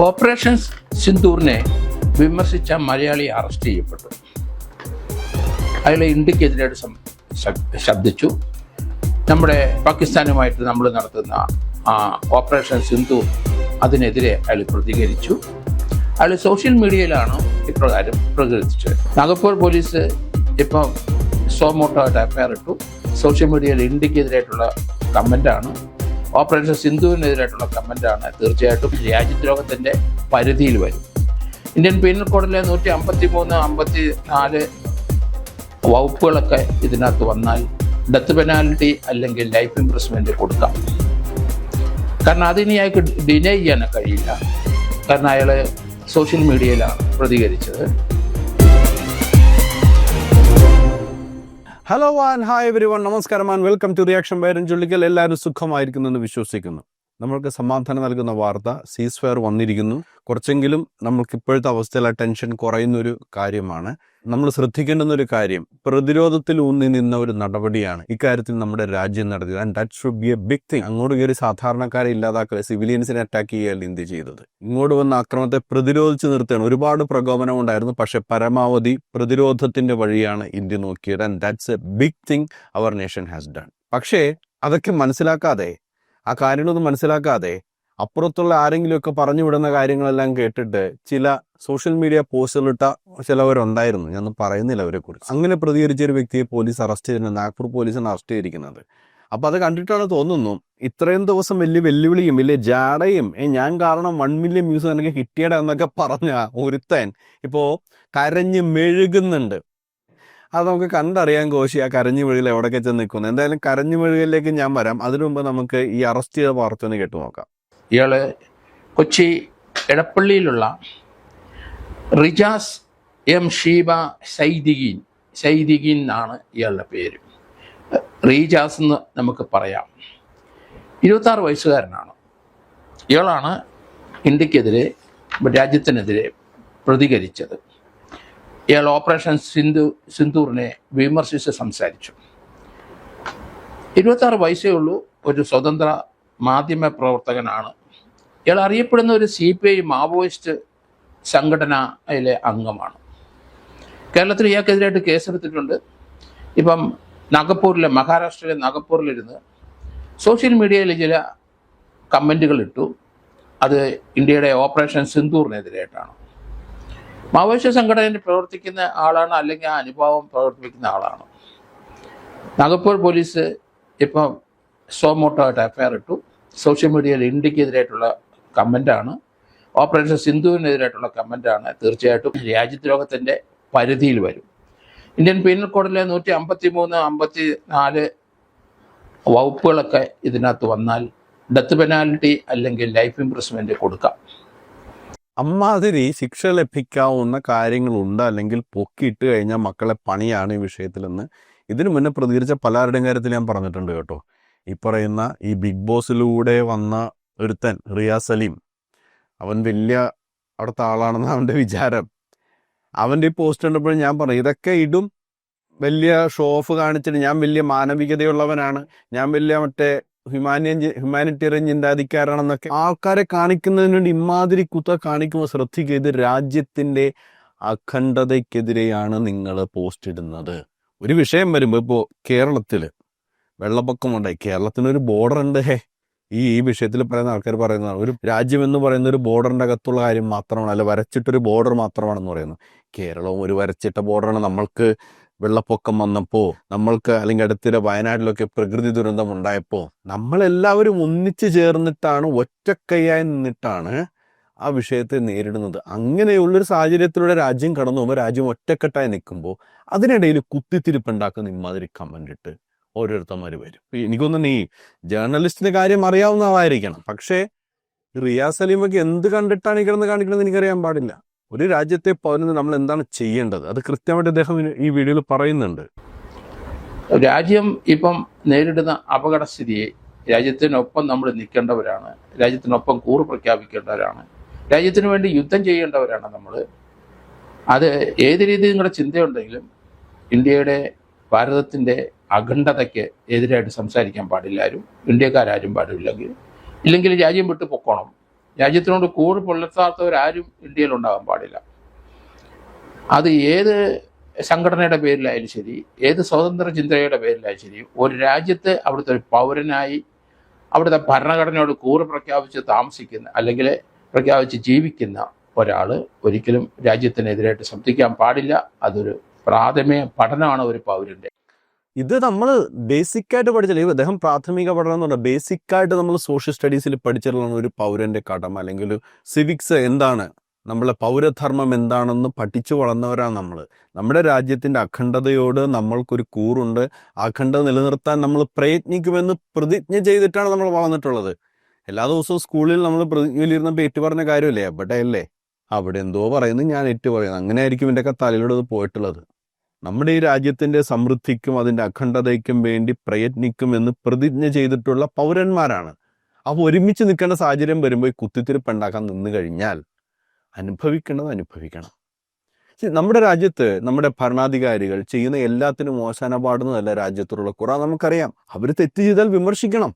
Operation സിന്ദൂറിനെ വിമർശിച്ച Malayali arrest ചെയ്യപ്പെട്ടു. അയാൾ ഇന്ത്യക്കെതിരായിട്ട് ശബ്ദിച്ചു. നമ്മുടെ പാകിസ്ഥാനുമായിട്ട് നമ്മൾ നടത്തുന്ന ഓപ്പറേഷൻ സിന്ദൂർ അതിനെതിരെ അയാൾ പ്രതികരിച്ചു. അയാൾ സോഷ്യൽ മീഡിയയിലാണ് ഇപ്രകാരം പ്രതികരിച്ചത്. നാഗപ്പൂർ പോലീസ് ഇപ്പം സോമോട്ടോ ആയിട്ട് എഫ്ഐആർ ഇട്ടു. സോഷ്യൽ മീഡിയയിൽ ഇന്ത്യക്കെതിരായിട്ടുള്ള കമൻ്റാണ്, ഓപ്പറേഷൻ സിന്ധുവിനെതിരായിട്ടുള്ള കമൻ്റാണ്. തീർച്ചയായിട്ടും രാജ്യദ്രോഹത്തിൻ്റെ പരിധിയിൽ വരും. ഇന്ത്യൻ പീനൽ കോഡിലെ 153, 54 വകുപ്പുകളൊക്കെ ഇതിനകത്ത് വന്നാൽ ഡെത്ത് പെനാൽറ്റി അല്ലെങ്കിൽ ലൈഫ് ഇംപ്രിസ്മെൻ്റ് കൊടുക്കാം. കാരണം അതിനി അയാൾക്ക് ഡിനൈ ചെയ്യാൻ കഴിയില്ല. കാരണം അയാൾ സോഷ്യൽ മീഡിയയിലാണ് പ്രതികരിച്ചത്. ഹലോ ആൻഡ് ഹായ് എവരിവൺ, നമസ്കാരം and welcome to reaction by Ranjullikkal. എല്ലാവരും സുഖമായിരിക്കുന്നെന്ന് വിശ്വസിക്കുന്നു. നമ്മൾക്ക് സമാധാനം നൽകുന്ന വാർത്ത, സീസ് ഫയർ വന്നിരിക്കുന്നു. കുറച്ചെങ്കിലും നമ്മൾക്ക് ഇപ്പോഴത്തെ അവസ്ഥയിൽ ആ ടെൻഷൻ കുറയുന്നൊരു കാര്യമാണ്. നമ്മൾ ശ്രദ്ധിക്കേണ്ടുന്ന ഒരു കാര്യം, പ്രതിരോധത്തിൽ ഊന്നി നിന്ന ഒരു നടപടിയാണ് ഇക്കാര്യത്തിൽ നമ്മുടെ രാജ്യം നടത്തിയത്. And that should be a big thing. അങ്ങോട്ട് കയറി സാധാരണക്കാരെ ഇല്ലാതാക്കുക, സിവിലിയൻസിനെ അറ്റാക്ക് ചെയ്യുകയല്ല ഇന്ത്യ ചെയ്തത്. ഇങ്ങോട്ട് വന്ന ആക്രമണത്തെ പ്രതിരോധിച്ച് നിർത്തുകയാണ്. ഒരുപാട് പ്രകോപനം ഉണ്ടായിരുന്നു, പക്ഷെ പരമാവധി പ്രതിരോധത്തിന്റെ വഴിയാണ് ഇന്ത്യ നോക്കിയത്. And that's a big thing our nation has done. പക്ഷേ അതൊക്കെ മനസ്സിലാക്കാതെ, ആ കാര്യങ്ങളൊന്നും മനസ്സിലാക്കാതെ അപ്പുറത്തുള്ള ആരെങ്കിലുമൊക്കെ പറഞ്ഞു വിടുന്ന കാര്യങ്ങളെല്ലാം കേട്ടിട്ട് ചില സോഷ്യൽ മീഡിയ പോസ്റ്റുകളിട്ട ചിലവരുണ്ടായിരുന്നു. ഞാനൊന്നും പറയുന്നില്ല അവരെ കുറിച്ച്. അങ്ങനെ പ്രതികരിച്ച ഒരു വ്യക്തിയെ പോലീസ് അറസ്റ്റ് ചെയ്തിരുന്നത്, നാഗ്പൂർ പോലീസാണ് അറസ്റ്റ് ചെയ്തിരിക്കുന്നത്. അപ്പൊ അത് കണ്ടിട്ടാണ് തോന്നുന്നു ഇത്രയും ദിവസം വലിയ വെല്ലുവിളിയും വലിയ ജാടയും ഞാൻ കാരണം 1 മില്യൺ വ്യൂസ് എനിക്ക് കിട്ടിയട എന്നൊക്കെ പറഞ്ഞ ഒരുത്തൻ ഇപ്പോ കരഞ്ഞ് മെഴുകുന്നുണ്ട്. അത് നമുക്ക് കണ്ടറിയാൻ കോശി ആ കരഞ്ഞു മെഴുകിൽ എവിടെയൊക്കെ ചെന്ന് നിൽക്കുന്നു. എന്തായാലും കരഞ്ഞു മെഴുകിലേക്ക് ഞാൻ വരാം. അതിനു മുമ്പ് നമുക്ക് ഈ അറസ്റ്റ് ചെയ്ത വാർത്ത ഒന്ന് കേട്ടു നോക്കാം. ഇയാൾ കൊച്ചി എടപ്പള്ളിയിലുള്ള റിജാസ് എം ഷീബ സൈദിഗീൻ എന്നാണ് ഇയാളുടെ പേര്. റീജാസ് എന്ന് നമുക്ക് പറയാം. 26 വയസ്സുകാരനാണ്. ഇയാളാണ് ഇന്ത്യക്കെതിരെ, രാജ്യത്തിനെതിരെ പ്രതികരിച്ചത്. ഇയാൾ ഓപ്പറേഷൻ സിന്ദൂറിനെ വിമർശിച്ച് സംസാരിച്ചു. 26 വയസ്സേ ഉള്ളൂ. ഒരു സ്വതന്ത്ര മാധ്യമ പ്രവർത്തകനാണ്. ഇയാൾ അറിയപ്പെടുന്ന ഒരു CPI മാവോയിസ്റ്റ് സംഘടനയിലെ അംഗമാണ്. കേരളത്തിൽ ഇയാൾക്കെതിരായിട്ട് കേസെടുത്തിട്ടുണ്ട്. ഇപ്പം മഹാരാഷ്ട്രയിലെ നാഗപ്പൂരിലിരുന്ന് സോഷ്യൽ മീഡിയയിൽ ചില കമൻറ്റുകൾ ഇട്ടു. അത് ഇന്ത്യയുടെ ഓപ്പറേഷൻ സിന്ദൂറിനെതിരായിട്ടാണ്. മാവോയിസ്റ്റ് സംഘടനയിൽ പ്രവർത്തിക്കുന്ന ആളാണ്, അല്ലെങ്കിൽ ആ അനുഭവം പ്രവർത്തിപ്പിക്കുന്ന ആളാണ്. നാഗപ്പൂർ പോലീസ് ഇപ്പം സോമോട്ടോ ആയിട്ട് എഫ്ഐആർ ഇട്ടു. സോഷ്യൽ മീഡിയയിൽ ഇന്ത്യക്കെതിരായിട്ടുള്ള കമൻ്റാണ്, ഓപ്പറേഷൻ സിന്ധുവിനെതിരായിട്ടുള്ള കമൻ്റാണ്. തീർച്ചയായിട്ടും രാജ്യദ്രോഹത്തിൻ്റെ പരിധിയിൽ വരും. ഇന്ത്യൻ പീനൽ കോഡിലെ 153, 54 വകുപ്പുകളൊക്കെ ഇതിനകത്ത് വന്നാൽ ഡെത്ത് പെനാൽറ്റി അല്ലെങ്കിൽ ലൈഫ് ഇംപ്രിസ്മെൻ്റ് കൊടുക്കാം. അമ്മാതിരി ശിക്ഷ ലഭിക്കാവുന്ന കാര്യങ്ങളുണ്ട്, അല്ലെങ്കിൽ പൊക്കിയിട്ട് കഴിഞ്ഞാൽ മക്കളെ പണിയാണ് ഈ വിഷയത്തിലെന്ന് ഇതിനു മുന്നേ പ്രതികരിച്ച പലരുടെയും കാര്യത്തിൽ ഞാൻ പറഞ്ഞിട്ടുണ്ട് കേട്ടോ. ഈ പറയുന്ന ഈ ബിഗ് ബോസിലൂടെ വന്ന ഒരുത്തൻ റിയാസ് സലീം, അവൻ വലിയ അവിടുത്തെ ആളാണെന്ന് അവൻ്റെ വിചാരം. അവൻ്റെ ഈ പോസ്റ്റ് കണ്ടപ്പോഴും ഞാൻ പറഞ്ഞു, ഇതൊക്കെ ഇടും വലിയ ഷോ ഓഫ് കാണിച്ചിട്ട് ഞാൻ വലിയ മാനവികതയുള്ളവനാണ്, ഞാൻ വലിയ ഹ്യൂമാനിറ്റേറിയൻ ചിന്താധികാരാണെന്നൊക്കെ ആൾക്കാരെ കാണിക്കുന്നതിന് വേണ്ടി ഇമാതിരി കുത്ത കാണിക്കുമ്പോൾ ശ്രദ്ധിക്കുക, ഇത് രാജ്യത്തിൻ്റെ അഖണ്ഡതയ്ക്കെതിരെയാണ് നിങ്ങൾ പോസ്റ്റ് ഇടുന്നത്. ഒരു വിഷയം വരുമ്പോൾ ഇപ്പോൾ കേരളത്തിൽ വെള്ളപ്പൊക്കമുണ്ടായി, കേരളത്തിനൊരു ബോർഡർ ഉണ്ട്. ഈ വിഷയത്തിൽ പറയുന്ന ആൾക്കാർ പറയുന്നതാണ്, ഒരു രാജ്യം എന്ന് പറയുന്ന ഒരു ബോർഡറിൻ്റെ അകത്തുള്ള കാര്യം മാത്രമാണ്, അല്ല വരച്ചിട്ടൊരു ബോർഡർ മാത്രമാണെന്ന് പറയുന്നത്. കേരളവും ഒരു വരച്ചിട്ട ബോർഡറാണ്. നമ്മൾക്ക് വെള്ളപ്പൊക്കം വന്നപ്പോൾ, നമ്മൾക്ക് അല്ലെങ്കിൽ അടുത്തിടെ വയനാട്ടിലൊക്കെ പ്രകൃതി ദുരന്തം ഉണ്ടായപ്പോൾ നമ്മളെല്ലാവരും ഒന്നിച്ചു ചേർന്നിട്ടാണ്, ഒറ്റക്കൈയായി നിന്നിട്ടാണ് ആ വിഷയത്തെ നേരിടുന്നത്. അങ്ങനെയുള്ളൊരു സാഹചര്യത്തിലൂടെ രാജ്യം കടന്നു പോകുമ്പോൾ, രാജ്യം ഒറ്റക്കെട്ടായി നിൽക്കുമ്പോൾ അതിനിടയിൽ കുത്തിത്തിരിപ്പുണ്ടാക്കുന്ന ഇമാതിരി കമൻ്റ് ഇട്ട് ഓരോരുത്തന്മാർ വരും. എനിക്കൊന്നും ഈ ജേർണലിസ്റ്റിന്റെ കാര്യം അറിയാവുന്ന ആളായിരിക്കണം, പക്ഷേ റിയാസ് സലീമൊക്കെ എന്ത് കണ്ടിട്ടാണ് ഈ കിടന്ന് കാണിക്കണമെന്ന് എനിക്കറിയാൻ പാടില്ല. ഒരു രാജ്യത്തെ പൗരന് നമ്മൾ എന്താണ് ചെയ്യേണ്ടത് അത് കൃത്യമായിട്ട് അദ്ദേഹം ഈ വീഡിയോയിൽ പറയുന്നുണ്ട്. രാജ്യം ഇപ്പം നേരിടുന്ന അപകടസ്ഥിതിയെ രാജ്യത്തിനൊപ്പം നമ്മൾ നിൽക്കേണ്ടവരാണ്, രാജ്യത്തിനൊപ്പം കൂറ് പ്രഖ്യാപിക്കേണ്ടവരാണ്, രാജ്യത്തിന് വേണ്ടി യുദ്ധം ചെയ്യേണ്ടവരാണ് നമ്മൾ. അത് ഏത് രീതിയിൽ നിങ്ങളുടെ ചിന്തയുണ്ടെങ്കിലും ഇന്ത്യയുടെ, ഭാരതത്തിൻ്റെ അഖണ്ഡതയ്ക്ക് എതിരായിട്ട് സംസാരിക്കാൻ പാടില്ല ആരും, ഇന്ത്യക്കാരും പാടില്ലെങ്കിൽ. രാജ്യം വിട്ട് പൊക്കോണം. രാജ്യത്തിനോട് കൂറ് പുലർത്താത്തവരാരും ഇന്ത്യയിൽ ഉണ്ടാകാൻ പാടില്ല. അത് ഏത് സംഘടനയുടെ പേരിലായാലും ശരി, ഏത് സ്വതന്ത്ര ചിന്തയുടെ പേരിലായാലും ശരി, ഒരു രാജ്യത്ത് അവിടുത്തെ ഒരു പൗരനായി അവിടുത്തെ ഭരണഘടനയോട് കൂറ് പ്രഖ്യാപിച്ച് താമസിക്കുന്ന അല്ലെങ്കിൽ പ്രഖ്യാപിച്ച് ജീവിക്കുന്ന ഒരാൾ ഒരിക്കലും രാജ്യത്തിനെതിരായിട്ട് ശബ്ദിക്കാൻ പാടില്ല. അതൊരു പ്രാഥമിക പഠനമാണ് ഒരു പൗരൻ്റെ. ഇത് നമ്മൾ ബേസിക്കായിട്ട് പഠിച്ചില്ല. അദ്ദേഹം പ്രാഥമിക പഠനം എന്ന് പറഞ്ഞാൽ ബേസിക്കായിട്ട് നമ്മൾ സോഷ്യൽ സ്റ്റഡീസിൽ പഠിച്ചിട്ടുള്ള ഒരു പൗരന്റെ കടമ അല്ലെങ്കിൽ ഒരു സിവിക്സ് എന്താണ്, നമ്മളെ പൗരധർമ്മം എന്താണെന്ന് പഠിച്ചു വളർന്നവരാണ് നമ്മൾ. നമ്മുടെ രാജ്യത്തിൻ്റെ അഖണ്ഡതയോട് നമ്മൾക്കൊരു കൂറുണ്ട്. അഖണ്ഡത നിലനിർത്താൻ നമ്മൾ പ്രയത്നിക്കുമെന്ന് പ്രതിജ്ഞ ചെയ്തിട്ടാണ് നമ്മൾ വളർന്നിട്ടുള്ളത്. എല്ലാ ദിവസവും സ്കൂളിൽ നമ്മൾ പ്രതിജ്ഞയിലിരുന്നപ്പോൾ ഏറ്റു പറഞ്ഞ കാര്യമല്ലേ, എവിടെയല്ലേ അവിടെ എന്തോ പറയുന്നു, ഞാൻ ഏറ്റു പറയുന്നു. അങ്ങനെ ആയിരിക്കും എൻ്റെയൊക്കെ തലയിലൂടെ അത് പോയിട്ടുള്ളത്. നമ്മുടെ ഈ രാജ്യത്തിൻ്റെ സമൃദ്ധിക്കും അതിൻ്റെ അഖണ്ഡതയ്ക്കും വേണ്ടി പ്രയത്നിക്കുമെന്ന് പ്രതിജ്ഞ ചെയ്തിട്ടുള്ള പൗരന്മാരാണ്. അപ്പോൾ ഒരുമിച്ച് നിൽക്കേണ്ട സാഹചര്യം വരുമ്പോൾ കുത്തിത്തിരിപ്പുണ്ടാക്കാൻ നിന്ന് കഴിഞ്ഞാൽ അനുഭവിക്കേണ്ടത് അനുഭവിക്കണം. നമ്മുടെ രാജ്യത്ത് നമ്മുടെ ഭരണാധികാരികൾ ചെയ്യുന്ന എല്ലാത്തിനും മോശാന പാടുന്നതല്ല രാജ്യത്തുള്ള കുറ നമുക്കറിയാം. അവർ തെറ്റ് ചെയ്താൽ വിമർശിക്കണം.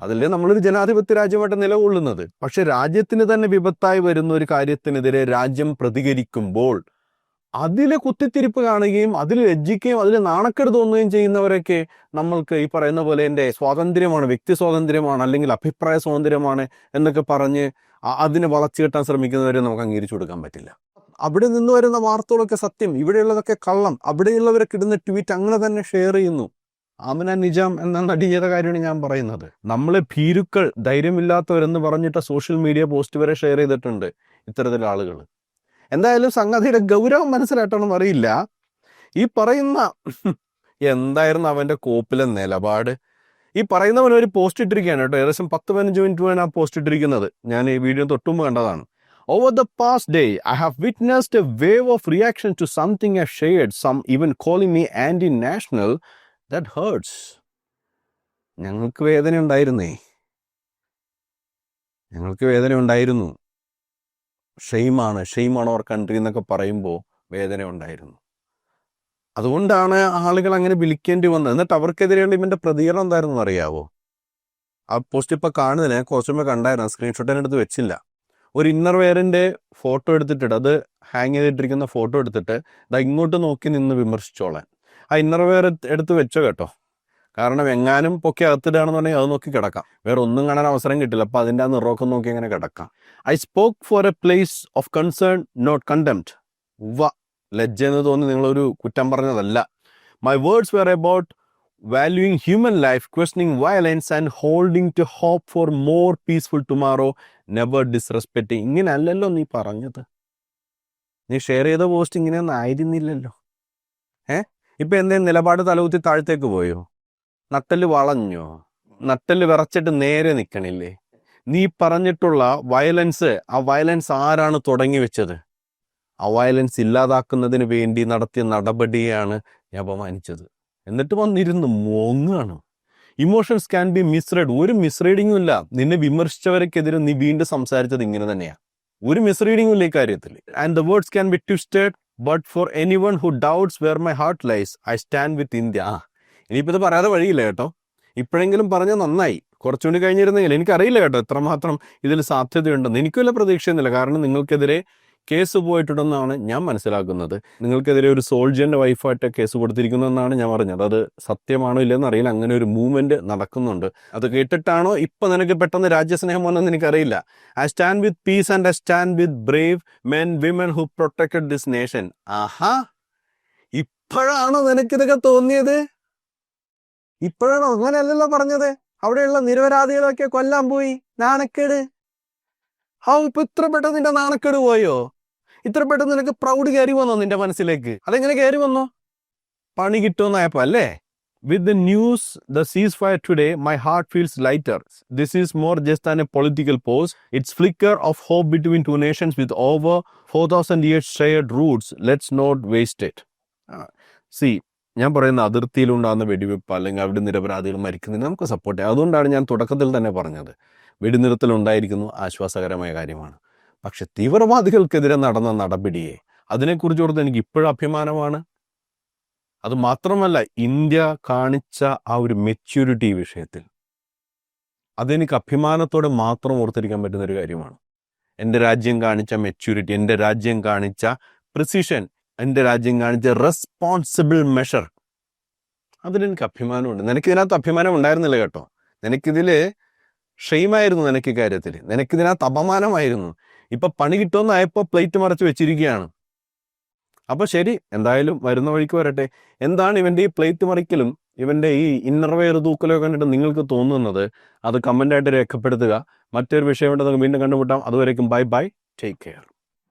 അതല്ലേ നമ്മളൊരു ജനാധിപത്യ രാജ്യമായിട്ട് നിലകൊള്ളുന്നത്. പക്ഷെ രാജ്യത്തിന് തന്നെ വിപത്തായി വരുന്ന ഒരു കാര്യത്തിനെതിരെ രാജ്യം പ്രതികരിക്കുമ്പോൾ അതിൽ കുത്തിത്തിരിപ്പ് കാണുകയും അതിൽ ലജ്ജിക്കുകയും അതിൽ നാണക്കേട് തോന്നുകയും ചെയ്യുന്നവരൊക്കെ നമ്മൾക്ക് ഈ പറയുന്ന പോലെ എൻ്റെ സ്വാതന്ത്ര്യമാണ്, വ്യക്തി സ്വാതന്ത്ര്യമാണ്, അല്ലെങ്കിൽ അഭിപ്രായ സ്വാതന്ത്ര്യമാണ് എന്നൊക്കെ പറഞ്ഞ് അതിനെ വളച്ചു കെട്ടാൻ ശ്രമിക്കുന്നവരെ നമുക്ക് അംഗീകരിച്ചു കൊടുക്കാൻ പറ്റില്ല. അവിടെ നിന്ന് വരുന്ന വാർത്തകളൊക്കെ സത്യം, ഇവിടെയുള്ളതൊക്കെ കള്ളം. അവിടെയുള്ളവരൊക്കെ ഇടുന്ന ട്വീറ്റ് അങ്ങനെ തന്നെ ഷെയർ ചെയ്യുന്നു. ആമിന നിജാം എന്ന നടി ചെയ്ത കാര്യമാണ് ഞാൻ പറയുന്നത്. നമ്മളെ ഭീരുക്കൾ, ധൈര്യമില്ലാത്തവരെന്ന് പറഞ്ഞിട്ട് സോഷ്യൽ മീഡിയ പോസ്റ്റ് വരെ ഷെയർ ചെയ്തിട്ടുണ്ട് ഇത്തരത്തിലുള്ള ആളുകൾ. എന്തായാലും സംഗതിയുടെ ഗൗരവം മനസ്സിലായിട്ടൊന്നും അറിയില്ല. ഈ പറയുന്ന എന്തായിരുന്നു അവൻ്റെ കോപ്പിലെ നിലപാട്? ഈ പറയുന്നവൻ ഒരു പോസ്റ്റ് ഇട്ടിരിക്കുകയാണ് കേട്ടോ. ഏകദേശം 10-15 മിനിറ്റ് വേണം ആ പോസ്റ്റ് ഇട്ടിരിക്കുന്നത്. ഞാൻ ഈ വീഡിയോ തൊട്ടുമ്പ് കണ്ടതാണ്. Over the past day, I have witnessed a wave of reaction to something I shared, some even calling me anti-national. That hurts. ഞങ്ങൾക്ക് വേദന ഉണ്ടായിരുന്നേ, ഞങ്ങൾക്ക് വേദന ഉണ്ടായിരുന്നു. ഷെയിമാണ് അവർ കൺട്രി എന്നൊക്കെ പറയുമ്പോൾ വേദന ഉണ്ടായിരുന്നു. അതുകൊണ്ടാണ് ആളുകൾ അങ്ങനെ വിളിക്കേണ്ടി വന്നത്. എന്നിട്ട് അവർക്കെതിരെയുള്ള ഇവൻ്റെ പ്രതികരണം എന്തായിരുന്നു അറിയാവോ? ആ പോസ്റ്റ് ഇപ്പോൾ കാണുന്നില്ല, ഞാൻ കുറച്ചുമ്പോ കണ്ടായിരുന്നു. സ്ക്രീൻഷോട്ട് അതിനടുത്ത് വെച്ചില്ല. ഒരു ഇന്നർ വെയറിൻ്റെ ഫോട്ടോ എടുത്തിട്ട്, അത് ഹാങ് ചെയ്തിട്ടിരിക്കുന്ന ഫോട്ടോ എടുത്തിട്ട് ഇതാ ഇങ്ങോട്ട് നോക്കി നിന്ന് വിമർശിച്ചോളാൻ. ആ ഇന്നർ വെയർ എടുത്ത് വെച്ചോ കേട്ടോ. കാരണം എങ്ങാനും പൊക്കി അകത്തിടുകയാണെന്നുണ്ടെങ്കിൽ അത് നോക്കി കിടക്കാം. വേറെ ഒന്നും കാണാൻ അവസരം കിട്ടില്ല. അപ്പോൾ അതിൻ്റെ ആ നിറമൊക്കെ നോക്കി അങ്ങനെ കിടക്കാം. I spoke for a place of concern, not contempt. ലജ്ജ എന്ന് തോന്നി നിങ്ങളൊരു കുറ്റം പറഞ്ഞതല്ല. My words were about valuing human life, questioning violence and holding to hope for more peaceful tomorrow, never disrespecting. ഇങ്ങനെ അല്ലല്ലോ നീ പറഞ്ഞത്. നീ ഷെയർ ചെയ്ത പോസ്റ്റ് ഇങ്ങനെയൊന്നും ആയിരുന്നില്ലല്ലോ. ഇപ്പം എന്തേലും നിലപാട് തലകുത്തി താഴത്തേക്ക് പോയോ? നട്ടല് വളഞ്ഞോ? നട്ടല് വിറച്ചിട്ട് നേരെ നിൽക്കണില്ലേ? നീ പറഞ്ഞിട്ടുള്ള വയലൻസ്, ആ വയലൻസ് ആരാണ് തുടങ്ങി വെച്ചത്? ആ വയലൻസ് ഇല്ലാതാക്കുന്നതിന് വേണ്ടി നടത്തിയ നടപടിയാണ് ഞാൻ അപമാനിച്ചത്. എന്നിട്ട് വന്നിരുന്ന് മോങ്ങാണ്. Emotions can be misread. ഒരു മിസ്റീഡിങ്ങും ഇല്ല. നിന്നെ വിമർശിച്ചവർക്കെതിരെ നീ വീണ്ടും സംസാരിച്ചത് ഇങ്ങനെ തന്നെയാണ്. ഒരു മിസ്റീഡിങ്ങും ഇല്ല ഈ കാര്യത്തിൽ. And the words can be twisted, but for anyone who doubts where my heart lies, I stand with India. ഇനിയിപ്പോൾ ഇത് പറയാതെ വഴിയില്ല കേട്ടോ. ഇപ്പോഴെങ്കിലും പറഞ്ഞാൽ നന്നായി. കുറച്ചുകൂടി കഴിഞ്ഞിരുന്നെങ്കിൽ. എനിക്കറിയില്ല കേട്ടോ എത്രമാത്രം ഇതിൽ സാധ്യതയുണ്ടെന്ന്. എനിക്ക് വല്ല പ്രതീക്ഷയൊന്നുമില്ല. കാരണം നിങ്ങൾക്കെതിരെ കേസ് പോയിട്ടുണ്ടെന്നാണ് ഞാൻ മനസ്സിലാക്കുന്നത്. നിങ്ങൾക്കെതിരെ ഒരു സോൾജറിൻ്റെ വൈഫായിട്ട് കേസ് കൊടുത്തിരിക്കുന്നതെന്നാണ് ഞാൻ പറഞ്ഞത്. അത് സത്യമാണോ ഇല്ലെന്ന് അറിയില്ല. അങ്ങനെ ഒരു മൂവ്മെൻറ്റ് നടക്കുന്നുണ്ട്. അത് കേട്ടിട്ടാണോ ഇപ്പം നിനക്ക് പെട്ടെന്ന് രാജ്യസ്നേഹം വന്നെന്ന് എനിക്കറിയില്ല. I stand with peace and I stand with brave men women who protected this nation. ആഹാ, ഇപ്പോഴാണോ നിനക്കിതൊക്കെ തോന്നിയത്? ഇപ്പോഴാണോ? അങ്ങനെയല്ലല്ലോ പറഞ്ഞത്. അവിടെയുള്ള നിരപരാധികളൊക്കെ കൊല്ലാൻ പോയി. നാണക്കേട്. ഇപ്പൊ ഇത്ര പെട്ടെന്ന് നിന്റെ നാണക്കേട് പോയോ? ഇത്ര പെട്ടെന്ന് നിനക്ക് പ്രൗഡ് കയറി വന്നോ നിന്റെ മനസ്സിലേക്ക്? അതെങ്ങനെ കയറി വന്നോ? പണി കിട്ടുമെന്നായപ്പോ അല്ലേ? With the news the ceasefire today my heart feels lighter. This is more just an a political pause. It's flicker of hope between two nations with over 4000 years shared roots. Let's not waste it. സി, ഞാൻ പറയുന്ന അതിർത്തിയിലുണ്ടാകുന്ന വെടിവെപ്പ് അല്ലെങ്കിൽ അവിടെ നിരപരാധികൾ മരിക്കുന്നതിന് നമുക്ക് support ചെയ്യാം. അതുകൊണ്ടാണ് ഞാൻ തുടക്കത്തിൽ തന്നെ പറഞ്ഞത് വെടിനിർത്തലുണ്ടായിരിക്കുന്നു, ആശ്വാസകരമായ കാര്യമാണ്. പക്ഷെ തീവ്രവാദികൾക്കെതിരെ നടന്ന നടപടിയെ അതിനെക്കുറിച്ച് ഓർത്ത് എനിക്ക് ഇപ്പോഴും അഭിമാനമാണ്. അത് മാത്രമല്ല, ഇന്ത്യ കാണിച്ച ആ ഒരു മെച്യൂരിറ്റി വിഷയത്തിൽ അതെനിക്ക് അഭിമാനത്തോടെ മാത്രം ഓർത്തിരിക്കാൻ പറ്റുന്നൊരു കാര്യമാണ്. എൻ്റെ രാജ്യം കാണിച്ച മെച്യൂരിറ്റി, എൻ്റെ രാജ്യം കാണിച്ച പ്രിസിഷൻ, എൻ്റെ രാജ്യം കാണിച്ച റെസ്പോൺസിബിൾ മെഷർ, അതിലെനിക്ക് അഭിമാനമുണ്ട്. നിനക്കിതിനകത്ത് അഭിമാനം ഉണ്ടായിരുന്നില്ല കേട്ടോ. നിനക്കിതിൽ ഷെയിമായിരുന്നു, നിനക്ക് കാര്യത്തിൽ നിനക്കിതിനകത്ത് അപമാനമായിരുന്നു. ഇപ്പൊ പണി കിട്ടുമെന്നായപ്പോൾ പ്ലേറ്റ് മറച്ച് വെച്ചിരിക്കുകയാണ്. അപ്പൊ ശരി, എന്തായാലും വരുന്ന വഴിക്ക് വരട്ടെ. എന്താണ് ഇവന്റെ ഈ പ്ലേറ്റ് മറിക്കലും ഇവന്റെ ഈ ഇന്നർവെയർ തൂക്കലോ കണ്ടിട്ട് നിങ്ങൾക്ക് തോന്നുന്നത്, അത് കമന്റായിട്ട് രേഖപ്പെടുത്തുക. മറ്റൊരു വിഷയമായിട്ട് നമുക്ക് വീണ്ടും കണ്ടുമുട്ടാം. അതുവരേക്കും ബൈ ബൈ, ടേക്ക് കെയർ.